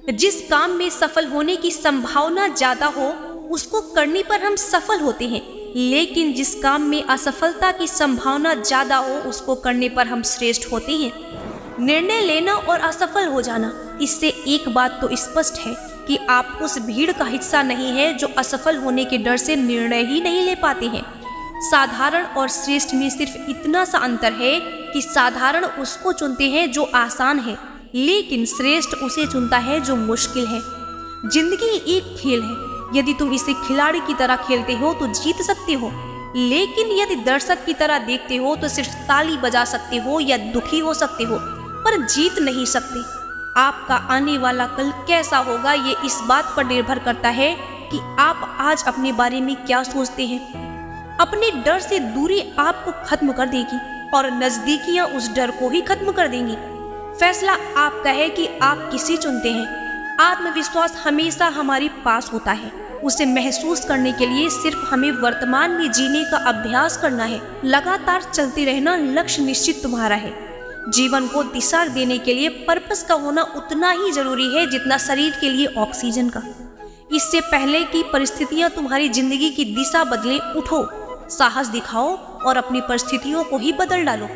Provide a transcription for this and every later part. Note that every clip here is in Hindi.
जिस काम में सफल होने की संभावना ज्यादा हो उसको करने पर हम सफल होते हैं, लेकिन जिस काम में असफलता की संभावना ज्यादा हो उसको करने पर हम श्रेष्ठ होते हैं। निर्णय लेना और असफल हो जाना, इससे एक बात तो स्पष्ट है कि आप उस भीड़ का हिस्सा नहीं है जो असफल होने के डर से निर्णय ही नहीं ले पाते हैं। साधारण और श्रेष्ठ में सिर्फ इतना सा अंतर है कि साधारण उसको चुनते हैं जो आसान है, लेकिन श्रेष्ठ उसे चुनता है जो मुश्किल है। जिंदगी एक खेल है, यदि तुम इसे खिलाड़ी की तरह खेलते हो तो जीत सकते हो, लेकिन यदि दर्शक की तरह देखते हो तो सिर्फ ताली बजा सकते हो या दुखी हो सकते हो, पर जीत नहीं सकते। आपका आने वाला कल कैसा होगा ये इस बात पर निर्भर करता है कि आप आज अपने बारे में क्या सोचते हैं। अपने डर से दूरी आपको खत्म कर देगी और नजदीकियां उस डर को ही खत्म कर देंगी। फैसला आपका है कि आप किसे चुनते हैं। आत्मविश्वास हमेशा हमारे पास होता है, उसे महसूस करने के लिए सिर्फ हमें वर्तमान में जीने का अभ्यास करना है। लगातार चलते रहना लक्ष्य निश्चित तुम्हारा है। जीवन को दिशा देने के लिए पर्पस का होना उतना ही जरूरी है जितना शरीर के लिए ऑक्सीजन का। इससे पहले कि परिस्थितियां तुम्हारी जिंदगी की दिशा बदलें, उठो, साहस दिखाओ और अपनी परिस्थितियों को ही बदल डालो।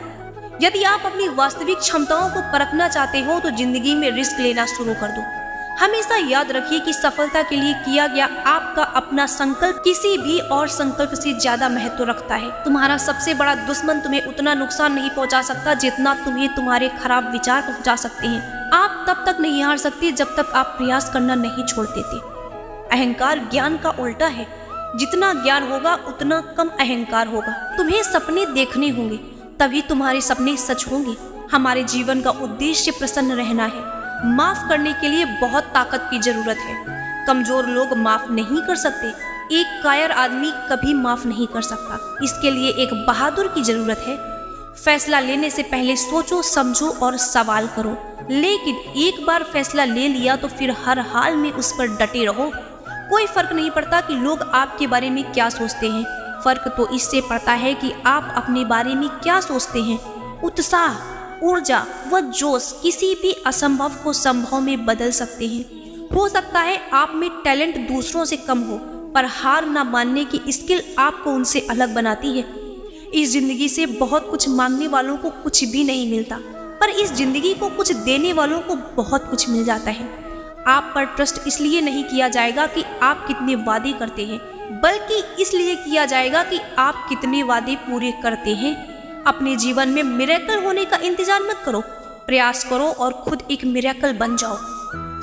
यदि आप अपनी वास्तविक क्षमताओं को परखना चाहते हो तो जिंदगी में रिस्क लेना शुरू कर दो। हमेशा याद रखिए कि सफलता के लिए किया गया आपका अपना संकल्प किसी भी और संकल्प से ज्यादा महत्व रखता है। तुम्हारा सबसे बड़ा दुश्मन तुम्हें उतना नुकसान नहीं पहुंचा सकता जितना तुम्हें तुम्हारे खराब विचार पहुंचा सकते हैं। आप तब तक नहीं हार सकते जब तक आप प्रयास करना नहीं छोड़ देते। अहंकार ज्ञान का उल्टा है। जितना ज्ञान होगा उतना कम अहंकार होगा। तुम्हें सपने देखने होंगे, तभी तुम्हारे सपने सच होंगे। हमारे जीवन का उद्देश्य प्रसन्न रहना है। माफ करने के लिए बहुत ताकत की जरूरत है। कमजोर लोग माफ नहीं कर सकते। एक कायर आदमी कभी माफ नहीं कर सकता। इसके लिए एक बहादुर की जरूरत है। फैसला लेने से पहले सोचो, समझो और सवाल करो, लेकिन एक बार फैसला ले लिया तो फिर हर हाल में उस पर डटे रहो। कोई फर्क नहीं पड़ता कि लोग आपके बारे में क्या सोचते हैं, फर्क तो इससे पड़ता है कि आप अपने बारे में क्या सोचते हैं। उत्साह, ऊर्जा व जोश किसी भी असंभव को संभव में बदल सकते हैं। हो सकता है आप में टैलेंट दूसरों से कम हो, पर हार न मानने की स्किल आपको उनसे अलग बनाती है। इस जिंदगी से बहुत कुछ मांगने वालों को कुछ भी नहीं मिलता, पर इस जिंदगी को कुछ देने वालों को बहुत कुछ मिल जाता है। आप पर ट्रस्ट इसलिए नहीं किया जाएगा कि आप कितने वादे करते हैं, बल्कि इसलिए किया जाएगा कि आप कितने वादे पूरे करते हैं। अपने जीवन में मिरेकल होने का इंतजार मत करो, प्रयास करो और खुद एक मिरेकल बन जाओ।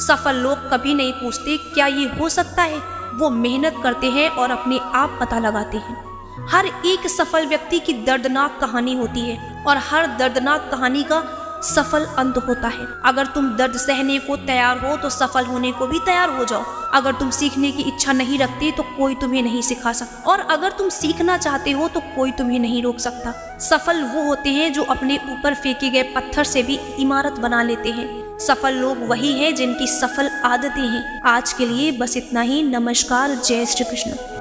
सफल लोग कभी नहीं पूछते क्या ये हो सकता है, वो मेहनत करते हैं और अपने आप पता लगाते हैं। हर एक सफल व्यक्ति की दर्दनाक कहानी होती है और हर दर्दनाक कहानी का सफल अंत होता है। अगर तुम दर्द सहने को तैयार हो तो सफल होने को भी तैयार हो जाओ। अगर तुम सीखने की इच्छा नहीं रखते तो कोई तुम्हें नहीं सिखा सकता, और अगर तुम सीखना चाहते हो तो कोई तुम्हें नहीं रोक सकता। सफल वो होते हैं जो अपने ऊपर फेंके गए पत्थर से भी इमारत बना लेते हैं। सफल लोग वही हैं जिनकी सफल आदतें हैं। आज के लिए बस इतना ही। नमस्कार। जय श्री कृष्ण।